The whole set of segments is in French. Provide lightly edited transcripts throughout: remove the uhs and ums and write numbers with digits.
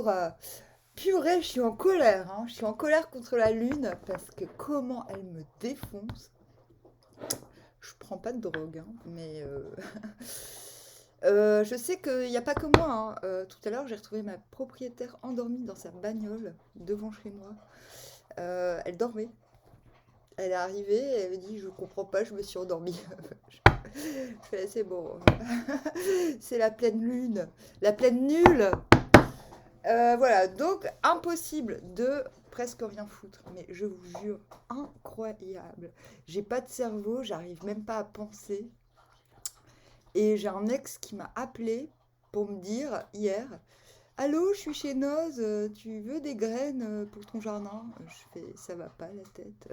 Bonjour. Purée, je suis en colère, hein. Je suis en colère contre la lune parce que comment elle me défonce. Je prends pas de drogue, hein, mais je sais qu'il n'y a pas que moi, hein. Tout à l'heure, j'ai retrouvé ma propriétaire endormie dans sa bagnole devant chez moi. Elle dormait. Elle est arrivée, elle me dit, je comprends pas, je me suis endormie. Je fais, c'est bon. C'est la pleine lune, la pleine nulle. Voilà, donc impossible de presque rien foutre. Mais je vous jure, incroyable. J'ai pas de cerveau, j'arrive même pas à penser. Et j'ai un ex qui m'a appelé pour me dire hier, allô, je suis chez Noz, tu veux des graines pour ton jardin? Je fais, ça va pas la tête.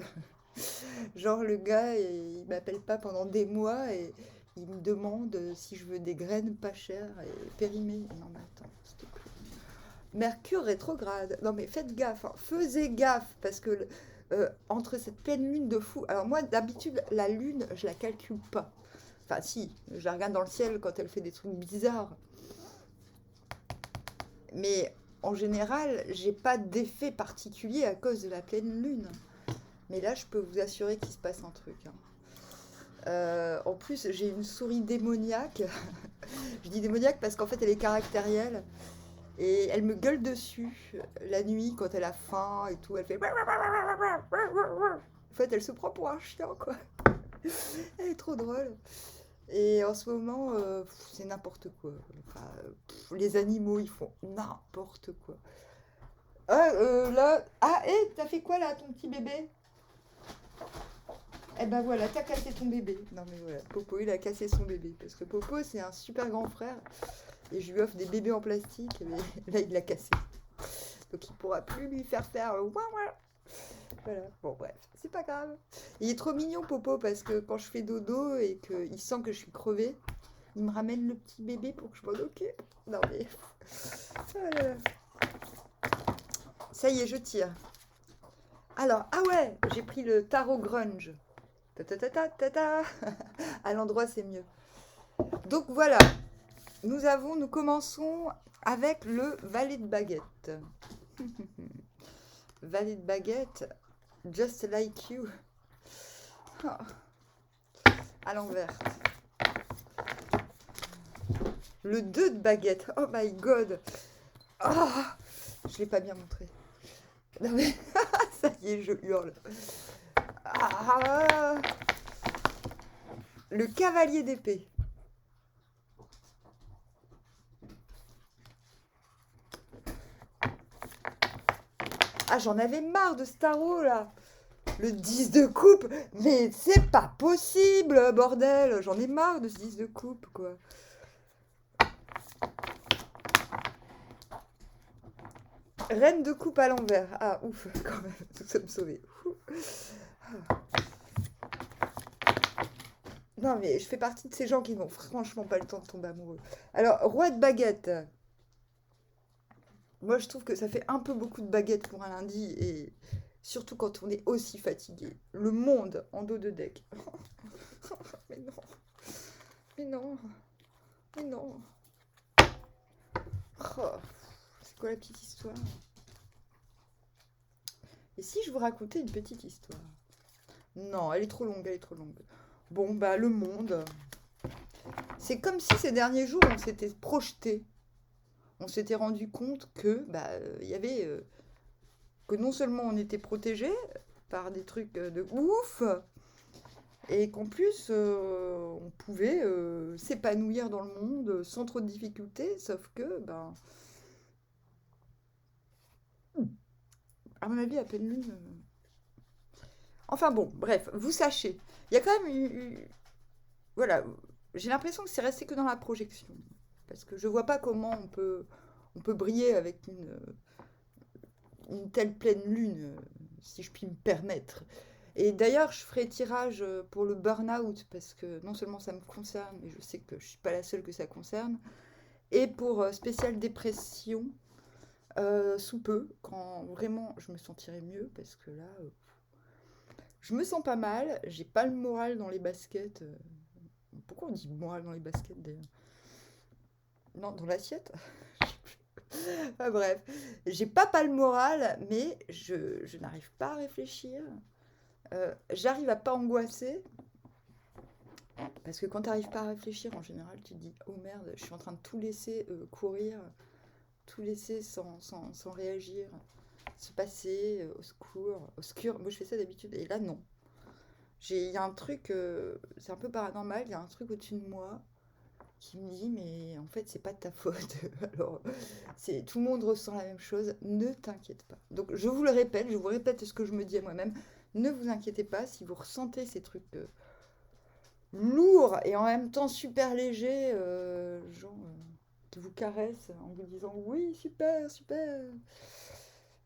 Genre le gars, il m'appelle pas pendant des mois et il me demande si je veux des graines pas chères et périmées. Non mais attends, s'il te plaît. Mercure rétrograde. Non mais faites gaffe, hein. Faisez gaffe parce que entre cette pleine lune de fou. Alors moi d'habitude la lune je la calcule pas. Enfin si, je la regarde dans le ciel quand elle fait des trucs bizarres. Mais en général j'ai pas d'effet particulier à cause de la pleine lune. Mais là je peux vous assurer qu'il se passe un truc, hein. En plus j'ai une souris démoniaque. Je dis démoniaque parce qu'en fait elle est caractérielle. Et elle me gueule dessus la nuit quand elle a faim et tout. Elle fait. En fait, elle se prend pour un chien, quoi. Elle est trop drôle. Et en ce moment, c'est n'importe quoi. Enfin, les animaux, ils font n'importe quoi. Ah, là. Ah, hé, t'as fait quoi là, ton petit bébé? Eh ben voilà, t'as cassé ton bébé. Non mais voilà, Popo, il a cassé son bébé. Parce que Popo, c'est un super grand frère. Et je lui offre des bébés en plastique. Mais là, il l'a cassé. Donc il pourra plus lui faire faire ouin ouin. Voilà. Bon bref, c'est pas grave. Il est trop mignon Popo parce que quand je fais dodo et qu'il sent que je suis crevée, il me ramène le petit bébé pour que je m'en occupe. Non mais oh là là. Ça y est, je tire. Alors ah ouais, j'ai pris le tarot grunge. Ta ta ta ta ta ta. À l'endroit c'est mieux. Donc voilà, nous commençons avec le valet de baguette. Valet de baguette, just like you. Oh, à l'envers. Le 2 de baguette. Oh my god. Oh, je l'ai pas bien montré. Non mais ça y est, je hurle. Ah, le cavalier d'épée. Ah, j'en avais marre de ce tarot là. Le 10 de coupe. Mais c'est pas possible, bordel. J'en ai marre de ce 10 de coupe, quoi. Reine de coupe à l'envers. Ah, ouf, quand même. Nous sommes sauvés. Non, mais je fais partie de ces gens qui n'ont franchement pas le temps de tomber amoureux. Alors, roi de baguette. Moi, je trouve que ça fait un peu beaucoup de baguettes pour un lundi, et surtout quand on est aussi fatigué. Le monde en dos de deck. Mais non, mais non, mais non. Oh, c'est quoi la petite histoire? Et si je vous racontais une petite histoire? Non, elle est trop longue, elle est trop longue. Bon, bah, le monde. C'est comme si ces derniers jours, on s'était projeté. On s'était rendu compte que, bah, il y avait. Que non seulement on était protégé par des trucs de ouf, et qu'en plus, on pouvait s'épanouir dans le monde sans trop de difficultés, sauf que, ben, à mon avis, à peine lune. Enfin bon, bref, vous sachez, il y a quand même voilà, j'ai l'impression que c'est resté que dans la projection. Parce que je vois pas comment on peut briller avec une telle pleine lune, si je puis me permettre. Et d'ailleurs, je ferai tirage pour le burn-out, parce que non seulement ça me concerne, mais je sais que je ne suis pas la seule que ça concerne, et pour spéciale dépression, sous peu, quand vraiment je me sentirai mieux, parce que là, je me sens pas mal, j'ai pas le moral dans les baskets. Pourquoi on dit moral dans les baskets d'ailleurs? Non, dans l'assiette. Enfin, bref, j'ai pas le moral, mais je n'arrive pas à réfléchir. J'arrive à pas angoisser, parce que quand tu n'arrives pas à réfléchir, en général, tu te dis, oh merde, je suis en train de tout laisser courir, tout laisser sans réagir, se passer, au secours, au secours. Moi, je fais ça d'habitude, et là, non. Il y a un truc, c'est un peu paranormal, il y a un truc au-dessus de moi qui me dit, mais en fait, c'est pas de ta faute. Alors, tout le monde ressent la même chose, ne t'inquiète pas. Donc, je vous répète ce que je me dis à moi-même, ne vous inquiétez pas si vous ressentez ces trucs lourds et en même temps super légers, genre qui vous caressent en vous disant oui, super, super.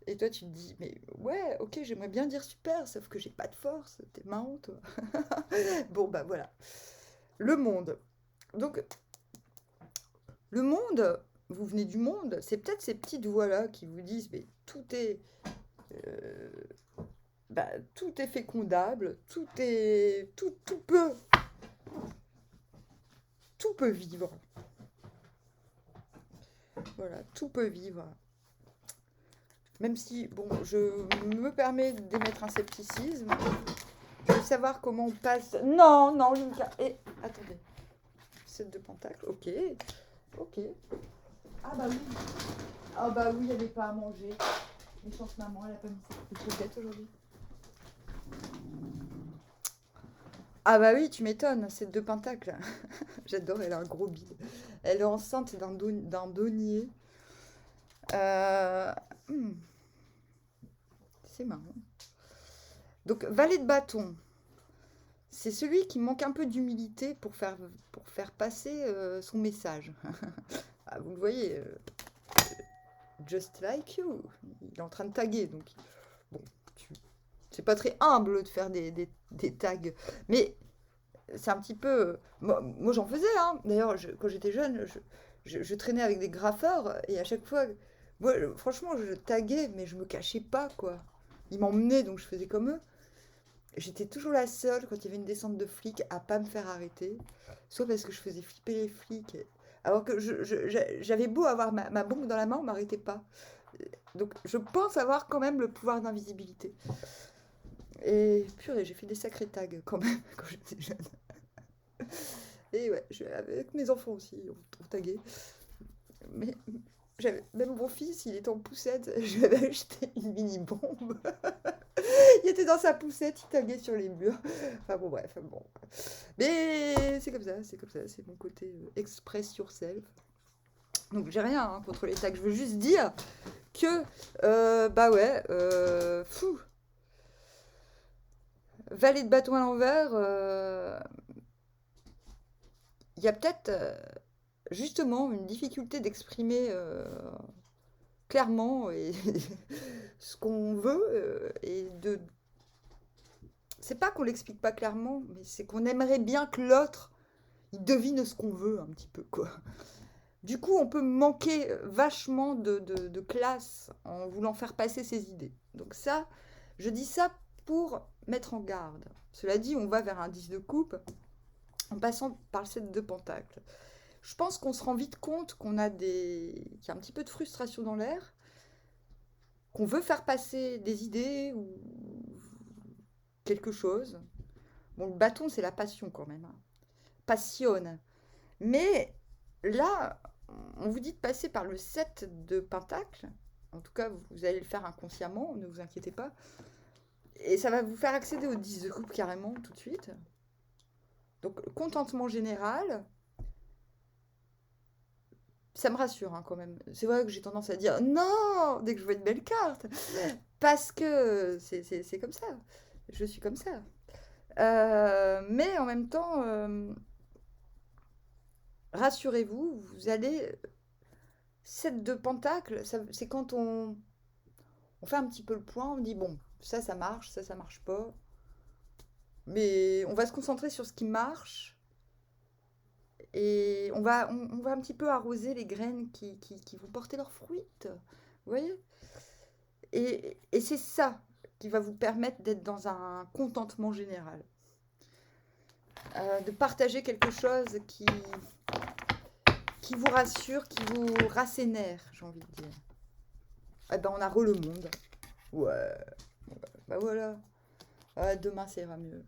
Et toi, tu te dis, mais ouais, ok, j'aimerais bien dire super, sauf que j'ai pas de force, t'es marrant, toi. Bon, bah voilà. Le monde. Donc, le monde, vous venez du monde, c'est peut-être ces petites voix-là qui vous disent, mais euh, tout est fécondable, tout peut vivre. Voilà, tout peut vivre. Même si, bon, je me permets d'émettre un scepticisme. Je veux savoir comment on passe. Non, non, Linka. Et attendez. 7 de pentacle, ok. Ok. Ah bah oui. Ah bah oui, elle n'est pas à manger. Méchante maman, elle a pas mis ses croquettes aujourd'hui. Ah bah oui, tu m'étonnes, 7 de pentacle. J'adore, elle a un gros bide. Elle est enceinte d'un denier. Euh, hmm, c'est marrant. Donc, valet de bâton. C'est celui qui manque un peu d'humilité pour faire passer son message. Ah, vous le voyez, just like you. Il est en train de taguer, donc bon, c'est pas très humble de faire des tags. Mais c'est un petit peu. Moi, j'en faisais, hein. D'ailleurs, quand j'étais jeune, je traînais avec des graffeurs et à chaque fois, moi, franchement, je taguais, mais je me cachais pas, quoi. Ils m'emmenaient, donc je faisais comme eux. J'étais toujours la seule quand il y avait une descente de flics à pas me faire arrêter, soit parce que je faisais flipper les flics, alors que j'avais beau avoir ma bombe dans la main, on m'arrêtait pas. Donc je pense avoir quand même le pouvoir d'invisibilité. Et purée, j'ai fait des sacrés tags quand même quand j'étais jeune. Et ouais, avec mes enfants aussi, on taguait. Mais même mon fils, il était en poussette, je lui avais acheté une mini bombe. Il était dans sa poussette, il taguait sur les murs. Enfin bon, bref, bon. Mais c'est comme ça, c'est mon côté express yourself. Donc j'ai rien hein, contre les tags, je veux juste dire que, bah ouais, fou. Valet de bâton à l'envers, il y a peut-être justement une difficulté d'exprimer clairement et ce qu'on veut et de c'est pas qu'on l'explique pas clairement, mais c'est qu'on aimerait bien que l'autre, il devine ce qu'on veut un petit peu, quoi. Du coup, on peut manquer vachement de classe en voulant faire passer ses idées. Donc ça, je dis ça pour mettre en garde. Cela dit, on va vers un 10 de coupe en passant par le 7 de pentacle. Je pense qu'on se rend vite compte qu'il y a un petit peu de frustration dans l'air, qu'on veut faire passer des idées ou quelque chose. Bon, le bâton, c'est la passion quand même, hein. Passionne. Mais là, on vous dit de passer par le 7 de pentacle. En tout cas, vous allez le faire inconsciemment, ne vous inquiétez pas. Et ça va vous faire accéder au 10 de coupe carrément tout de suite. Donc, contentement général. Ça me rassure hein, quand même. C'est vrai que j'ai tendance à dire non dès que je vois une belle carte. Parce que c'est comme ça. Je suis comme ça. Mais en même temps, rassurez-vous, vous allez 7 de pentacle, c'est quand on fait un petit peu le point, on dit bon, ça marche, ça marche pas. Mais on va se concentrer sur ce qui marche et on va un petit peu arroser les graines qui vont porter leurs fruits. Vous voyez? Et c'est ça qui va vous permettre d'être dans un contentement général. De partager quelque chose qui vous rassure, qui vous rassénère, j'ai envie de dire. Eh ben, on a le monde. Ouais. Bah voilà. Ouais, demain, ça ira mieux.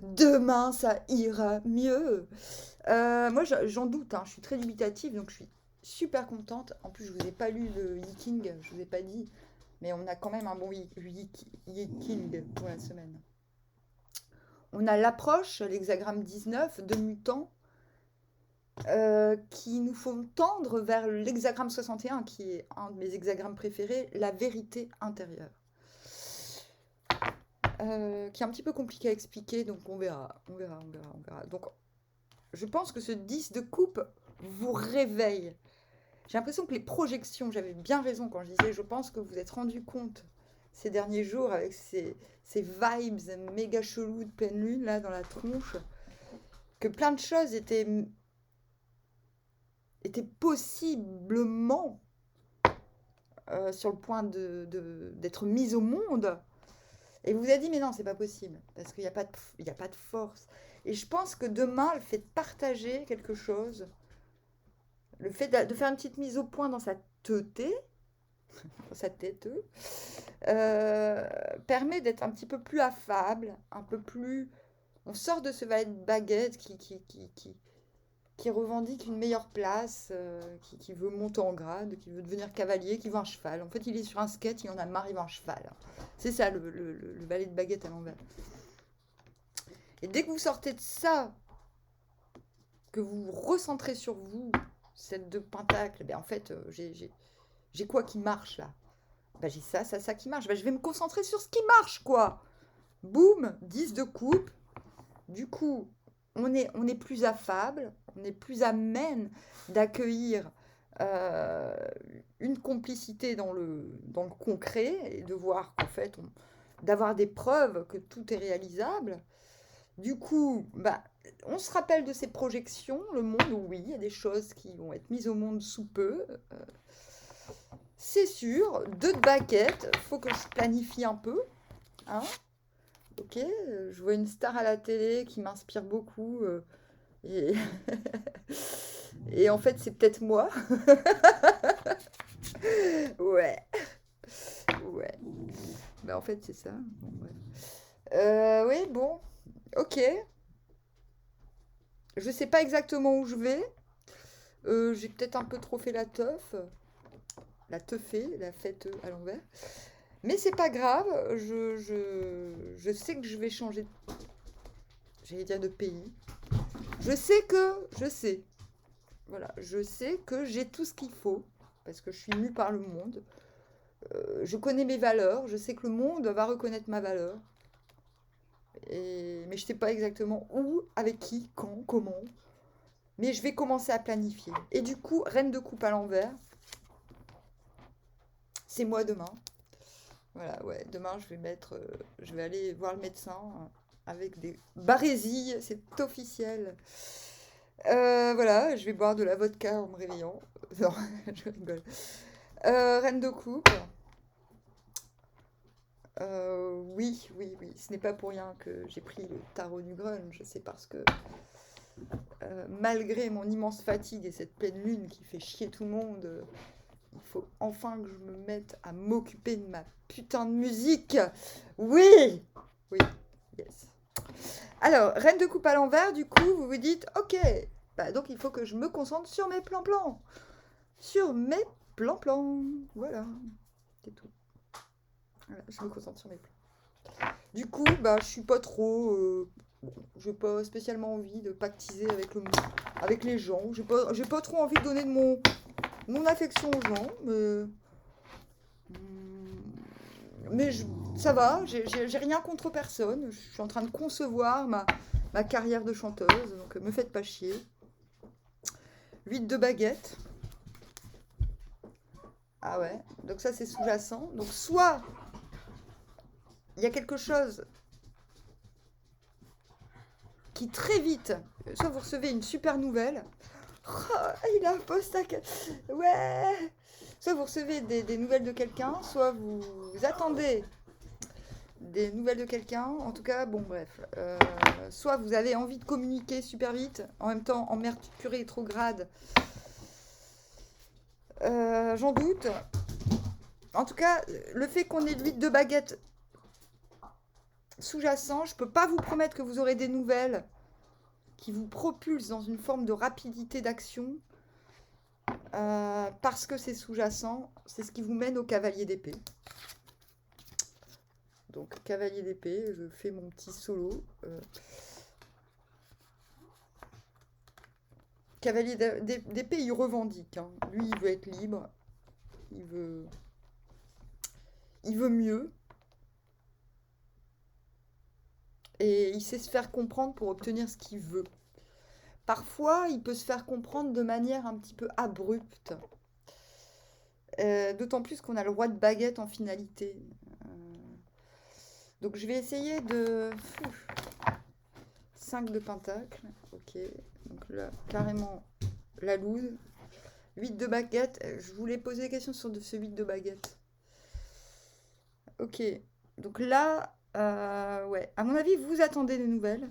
Demain, ça ira mieux. Moi, j'en doute, hein. Je suis très dubitative, donc je suis super contente. En plus, je vous ai pas lu le Yiking, je vous ai pas dit. Mais on a quand même un bon Yiking pour la semaine. On a l'approche, l'hexagramme 19 de Mutant, qui nous font tendre vers l'hexagramme 61, qui est un de mes hexagrammes préférés, la vérité intérieure. Qui est un petit peu compliqué à expliquer, donc on verra. Donc, je pense que ce 10 de coupe vous réveille. J'ai l'impression que les projections, j'avais bien raison quand je disais, je pense que vous vous êtes rendu compte ces derniers jours avec ces vibes méga chelous de pleine lune là dans la tronche, que plein de choses étaient possiblement sur le point d'être mises au monde. Et vous avez dit, mais non, c'est pas possible, parce qu'il n'y a pas de force. Et je pense que demain, le fait de partager quelque chose, le fait de faire une petite mise au point dans sa tête, permet d'être un petit peu plus affable, un peu plus... On sort de ce valet de baguette qui revendique une meilleure place, qui veut monter en grade, qui veut devenir cavalier, qui veut un cheval. En fait, il est sur un skate, il en a marre, il veut un cheval. C'est ça, le valet de baguette à l'envers. Et dès que vous sortez de ça, que vous vous recentrez sur vous, cette de pentacle, ben en fait, j'ai quoi qui marche, là? Ben, j'ai ça qui marche. Ben, je vais me concentrer sur ce qui marche, quoi. Boum, 10 de coupe. Du coup, on est plus affable, on est plus amène d'accueillir une complicité dans le concret et de voir qu'en fait, d'avoir des preuves que tout est réalisable. Du coup, bah, on se rappelle de ces projections, le monde, oui, il y a des choses qui vont être mises au monde sous peu. C'est sûr, 2 de baguette, faut que je planifie un peu. Hein, ok, je vois une star à la télé qui m'inspire beaucoup. Et... et en fait, c'est peut-être moi. Ouais. Bah, en fait, c'est ça. Bon, ouais. Oui, bon. Ok. Je sais pas exactement où je vais. J'ai peut-être un peu trop fait la teuf. La teufée, la fête à l'envers. Mais c'est pas grave. Je sais que je vais changer. J'allais dire de pays. Je sais. Voilà, je sais que j'ai tout ce qu'il faut. Parce que je suis mue par le monde. Je connais mes valeurs. Je sais que le monde va reconnaître ma valeur. Mais je sais pas exactement où, avec qui, quand, comment. Mais je vais commencer à planifier. Et du coup, reine de coupe à l'envers. C'est moi demain. Voilà, ouais, demain je vais aller voir le médecin avec des barésies, c'est officiel. Voilà, je vais boire de la vodka en me réveillant. Non, je rigole. Reine de coupe. Oui, ce n'est pas pour rien que j'ai pris le tarot du grunge. C'est parce que malgré mon immense fatigue et cette pleine lune qui fait chier tout le monde, il faut enfin que je me mette à m'occuper de ma putain de musique. Oui, yes. Alors, reine de coupe à l'envers, du coup, vous vous dites, ok, bah donc il faut que je me concentre sur mes plans-plans. Sur mes plans-plans. Voilà, c'est tout. Voilà, je me concentre sur mes plans. Du coup, bah, je suis pas trop... j'ai pas spécialement envie de pactiser avec les gens. J'ai pas trop envie de donner de mon affection aux gens, mais ça va, j'ai rien contre personne. Je suis en train de concevoir ma carrière de chanteuse, donc me faites pas chier. 8 de baguette. Ah ouais, donc ça c'est sous-jacent. Donc soit il y a quelque chose qui très vite, soit vous recevez une super nouvelle. Oh, il a un poste à... Ouais. Soit vous recevez des nouvelles de quelqu'un, soit vous attendez des nouvelles de quelqu'un. En tout cas, bon, bref. Soit vous avez envie de communiquer super vite, en même temps, en Mercure rétrograde. J'en doute. En tout cas, le fait qu'on ait de l'huile de baguette sous-jacent, je peux pas vous promettre que vous aurez des nouvelles qui vous propulsent dans une forme de rapidité d'action. Parce que c'est sous-jacent, c'est ce qui vous mène au cavalier d'épée. Donc, cavalier d'épée, je fais mon petit solo. Cavalier d'épée, il revendique. Hein. Lui, il veut être libre. Il veut mieux. Et il sait se faire comprendre pour obtenir ce qu'il veut. Parfois, il peut se faire comprendre de manière un petit peu abrupte. D'autant plus qu'on a le roi de baguette en finalité. Donc je vais essayer de... 5 de pentacle. Ok. Donc là, carrément, la loose. 8 de baguette. Je voulais poser des questions sur ce 8 de baguette. Ok. Donc là, ouais. À mon avis, vous attendez des nouvelles.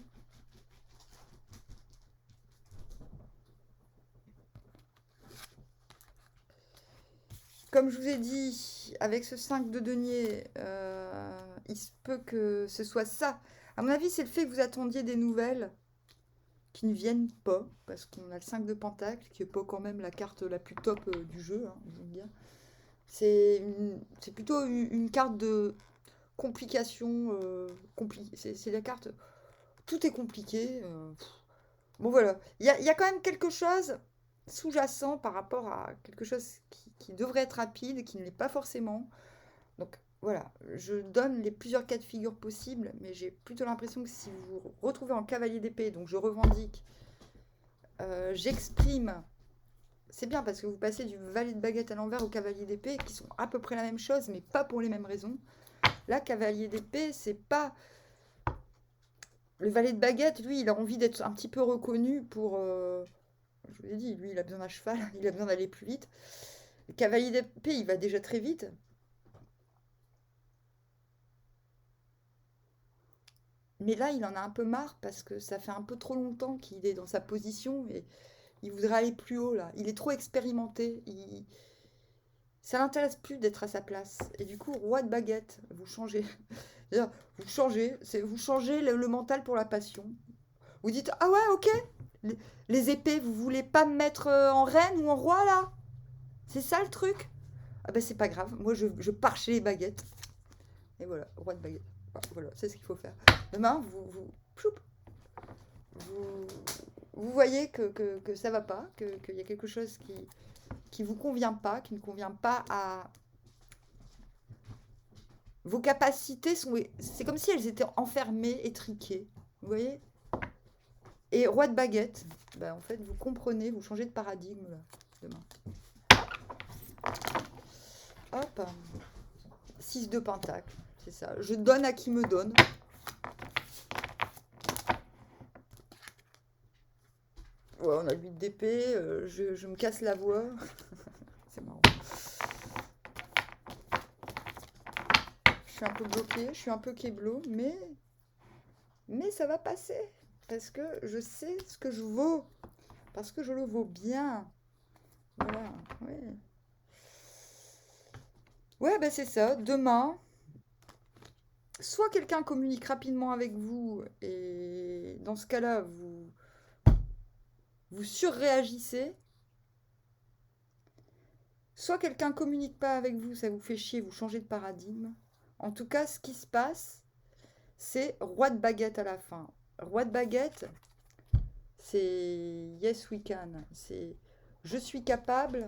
Comme je vous ai dit, avec ce 5 de denier, il se peut que ce soit ça. À mon avis, c'est le fait que vous attendiez des nouvelles qui ne viennent pas, parce qu'on a le 5 de pentacle, qui n'est pas quand même la carte la plus top du jeu, hein, je veux dire. C'est plutôt une carte de complication. C'est la carte... Tout est compliqué. Bon, voilà. Il y a quand même quelque chose sous-jacent par rapport à quelque chose qui devrait être rapide et qui ne l'est pas forcément. Donc voilà, je donne les plusieurs cas de figure possibles, mais j'ai plutôt l'impression que si vous vous retrouvez en cavalier d'épée, donc je revendique, j'exprime, c'est bien parce que vous passez du valet de baguette à l'envers au cavalier d'épée, qui sont à peu près la même chose, mais pas pour les mêmes raisons. Là, cavalier d'épée, c'est pas... Le valet de baguette, lui, il a envie d'être un petit peu reconnu pour... je vous ai dit, lui, il a besoin d'un cheval, il a besoin d'aller plus vite. Le cavalier d'épée, il va déjà très vite. Mais là, il en a un peu marre parce que ça fait un peu trop longtemps qu'il est dans sa position et il voudrait aller plus haut, là. Il est trop expérimenté. Ça l'intéresse plus d'être à sa place. Et du coup, roi de baguette, vous changez. Vous changez le mental pour la passion. Vous dites, ah ouais, ok, les épées, vous voulez pas me mettre en reine ou en roi, là? C'est ça le truc? Ah ben c'est pas grave, moi je pars chez les baguettes. Et voilà, roi de baguette. Voilà, c'est ce qu'il faut faire. Demain, vous, vous voyez que ça va pas, qu'il y a quelque chose qui vous convient pas, qui ne convient pas à... Vos capacités sont... C'est comme si elles étaient enfermées, étriquées. Vous voyez? Et roi de baguette, ben, en fait, vous comprenez, vous changez de paradigme là, demain. Hop. 6 de pentacle, c'est ça. Je donne à qui me donne. Ouais, on a 8 d'épée, je me casse la voix. C'est marrant. Je suis un peu bloquée, je suis un peu kéblo, mais ça va passer. Parce que je sais ce que je vaux. Parce que je le vaux bien. Voilà, ouais. Ouais, ben c'est ça. Demain, soit quelqu'un communique rapidement avec vous, et dans ce cas-là, vous surréagissez. Soit quelqu'un communique pas avec vous, ça vous fait chier, vous changez de paradigme. En tout cas, ce qui se passe, c'est roi de baguette à la fin. Roi de baguette, c'est yes we can. C'est je suis capable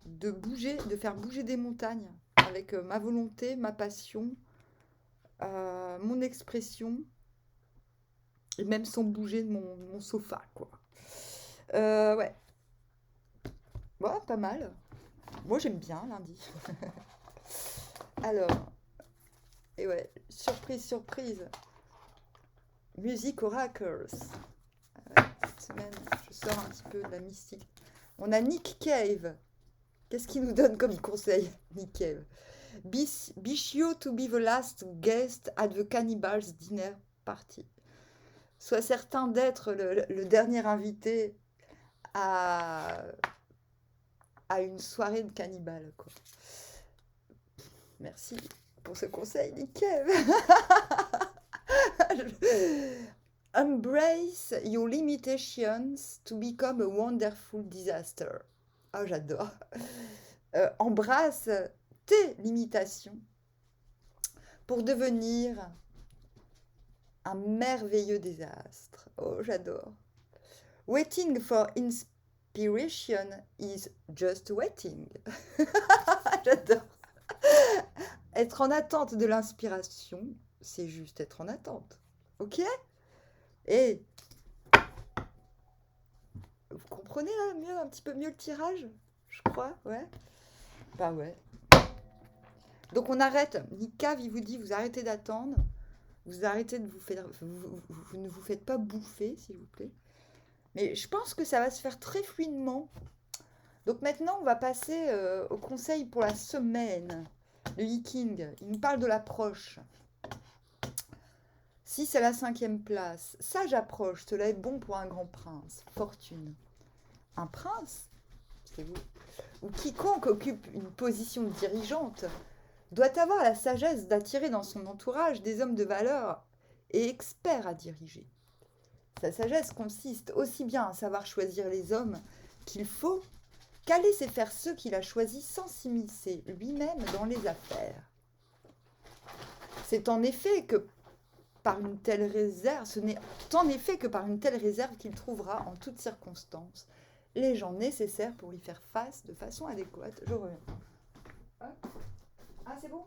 de bouger, de faire bouger des montagnes avec ma volonté, ma passion, mon expression, et même sans bouger de mon sofa, quoi. Ouais. Ouais, pas mal. Moi, j'aime bien lundi. Alors, et ouais, surprise, surprise. Musique Oracles. Cette semaine, je sors un petit peu de la mystique. On a Nick Cave. Qu'est-ce qu'il nous donne comme conseil, Nick Cave? Be sure to be the last guest at the cannibal's dinner party. Sois certain d'être le dernier invité à, à une soirée de cannibales, quoi. Merci pour ce conseil, nickel. Embrace your limitations to become a wonderful disaster. Ah, j'adore. Embrasse tes limitations pour devenir un merveilleux désastre. Oh, j'adore. Waiting for inspiration is just waiting. J'adore. Être en attente de l'inspiration, c'est juste être en attente. Ok? Et vous comprenez là mieux, un petit peu mieux le tirage? Je crois, ouais. Bah ouais. Donc on arrête. Nika, il vous dit, vous arrêtez d'attendre. Vous arrêtez de vous faire... Vous ne vous faites pas bouffer, s'il vous plaît. Mais je pense que ça va se faire très fluidement. Donc maintenant, on va passer au conseil pour la semaine. Le Yiking, il nous parle de l'approche. 6 à la 5e place. Sage approche, cela est bon pour un grand prince. Fortune. Un prince, c'est vous, ou quiconque occupe une position dirigeante, doit avoir la sagesse d'attirer dans son entourage des hommes de valeur et experts à diriger. Sa sagesse consiste aussi bien à savoir choisir les hommes qu'il faut qu'à laisser faire ceux qu'il a choisis sans s'immiscer lui-même dans les affaires. C'est en effet que par une telle réserve, ce n'est en effet que par une telle réserve qu'il trouvera en toutes circonstances les gens nécessaires pour y faire face de façon adéquate. Je reviens. Ah, c'est bon?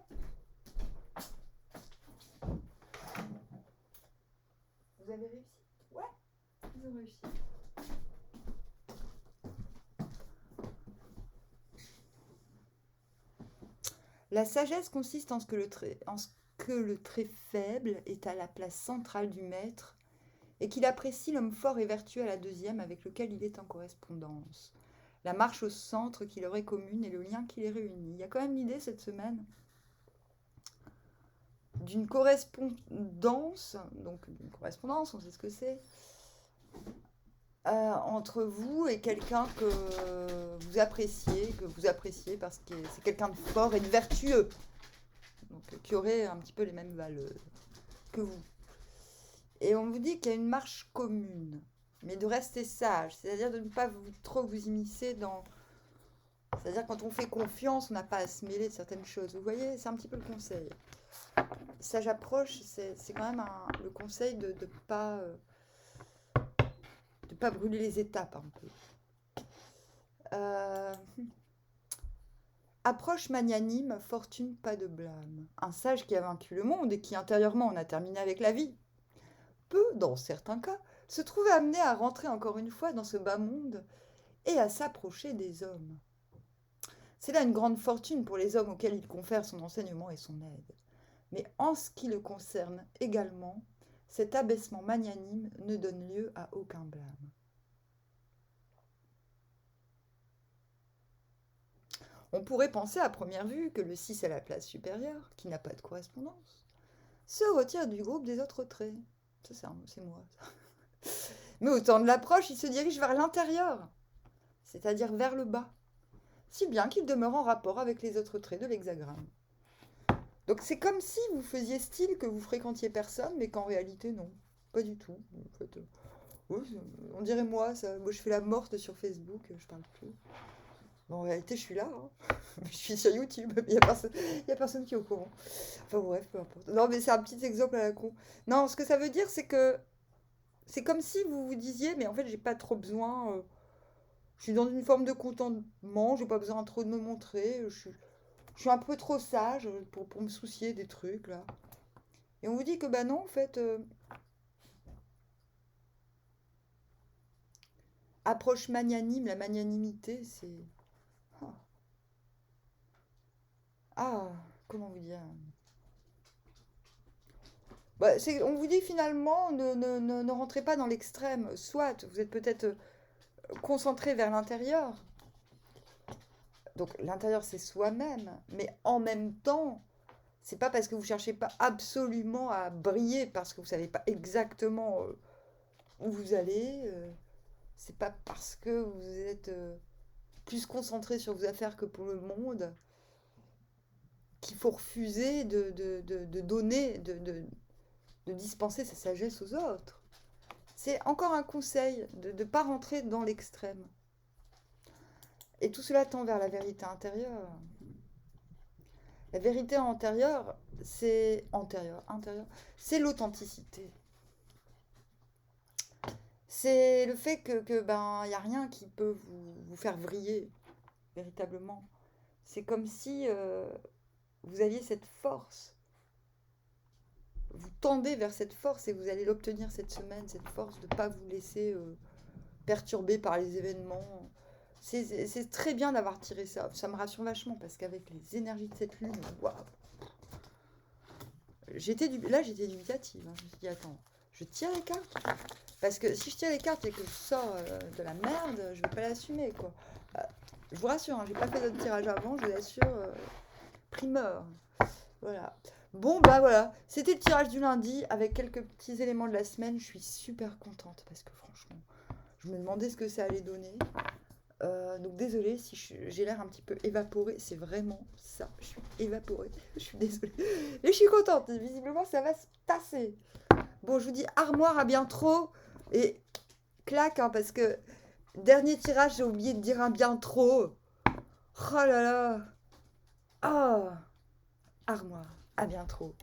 Vous avez réussi? Ouais, ils ont réussi. La sagesse consiste en ce que le trait faible est à la place centrale du maître et qu'il apprécie l'homme fort et vertueux à la deuxième avec lequel il est en correspondance. La marche au centre qui leur est commune et le lien qui les réunit. Il y a quand même l'idée cette semaine d'une correspondance, donc une correspondance, on sait ce que c'est, entre vous et quelqu'un que vous appréciez parce que c'est quelqu'un de fort et de vertueux, donc qui aurait un petit peu les mêmes valeurs que vous. Et on vous dit qu'il y a une marche commune, mais de rester sage, c'est-à-dire de ne pas trop vous immiscer dans... C'est-à-dire quand on fait confiance, on n'a pas à se mêler de certaines choses. Vous voyez, c'est un petit peu le conseil. Sage approche, c'est quand même le conseil de ne pas brûler les étapes un peu. Approche magnanime, fortune, pas de blâme. Un sage qui a vaincu le monde et qui intérieurement en a terminé avec la vie peut, dans certains cas, se trouver amené à rentrer encore une fois dans ce bas monde et à s'approcher des hommes. C'est là une grande fortune pour les hommes auxquels il confère son enseignement et son aide. Mais en ce qui le concerne également, cet abaissement magnanime ne donne lieu à aucun blâme. On pourrait penser à première vue que le 6 à la place supérieure, qui n'a pas de correspondance, se retire du groupe des autres traits. Ça, c'est moi. Mais au temps de l'approche, il se dirige vers l'intérieur, c'est-à-dire vers le bas, si bien qu'il demeure en rapport avec les autres traits de l'hexagramme. Donc c'est comme si vous faisiez style que vous fréquentiez personne, mais qu'en réalité, non. Pas du tout. En fait, oui, on dirait moi, ça. Moi, je fais la morte sur Facebook, je parle plus. Bon, en réalité, je suis là. Hein. Je suis sur YouTube, il n'y a personne qui est au courant. Enfin bref, peu importe. Non, mais c'est un petit exemple à la con. Non, ce que ça veut dire, c'est que c'est comme si vous vous disiez, mais en fait, j'ai pas trop besoin. Je suis dans une forme de contentement, j'ai pas besoin trop de me montrer. Je suis un peu trop sage pour me soucier des trucs, là. Et on vous dit que, bah non, en fait, approche magnanime, la magnanimité, c'est... Ah, comment vous dire? Bah, on vous dit finalement, ne rentrez pas dans l'extrême. Soit vous êtes peut-être concentré vers l'intérieur, Donc l'intérieur, c'est soi-même, mais en même temps, c'est pas parce que vous cherchez pas absolument à briller, parce que vous savez pas exactement où vous allez, c'est pas parce que vous êtes plus concentré sur vos affaires que pour le monde, qu'il faut refuser de donner, de dispenser sa sagesse aux autres. C'est encore un conseil de ne pas rentrer dans l'extrême. Et tout cela tend vers la vérité intérieure. La vérité intérieure, c'est l'authenticité. C'est le fait que ben, y a rien qui peut vous faire vriller, véritablement. C'est comme si vous aviez cette force. Vous tendez vers cette force et vous allez l'obtenir cette semaine, cette force de ne pas vous laisser perturber par les événements. C'est très bien d'avoir tiré ça. Ça me rassure vachement parce qu'avec les énergies de cette lune, waouh. Là, j'étais dubitative. Hein. Je me suis dit, attends, je tire les cartes. Parce que si je tire les cartes et que je sors de la merde, je vais pas l'assumer, quoi. Je vous rassure, hein, j'ai pas fait d'autres tirages avant, je vous assure. Primeur. Voilà. Bon, bah voilà. C'était le tirage du lundi avec quelques petits éléments de la semaine. Je suis super contente parce que franchement, je me demandais ce que ça allait donner. Donc désolée si j'ai l'air un petit peu évaporée, c'est vraiment ça, je suis évaporée, je suis désolée. Et je suis contente, visiblement ça va se passer. Bon, je vous dis armoire à bien trop et claque, hein, parce que dernier tirage, j'ai oublié de dire un bien trop. Oh là là. Oh, armoire à bien trop.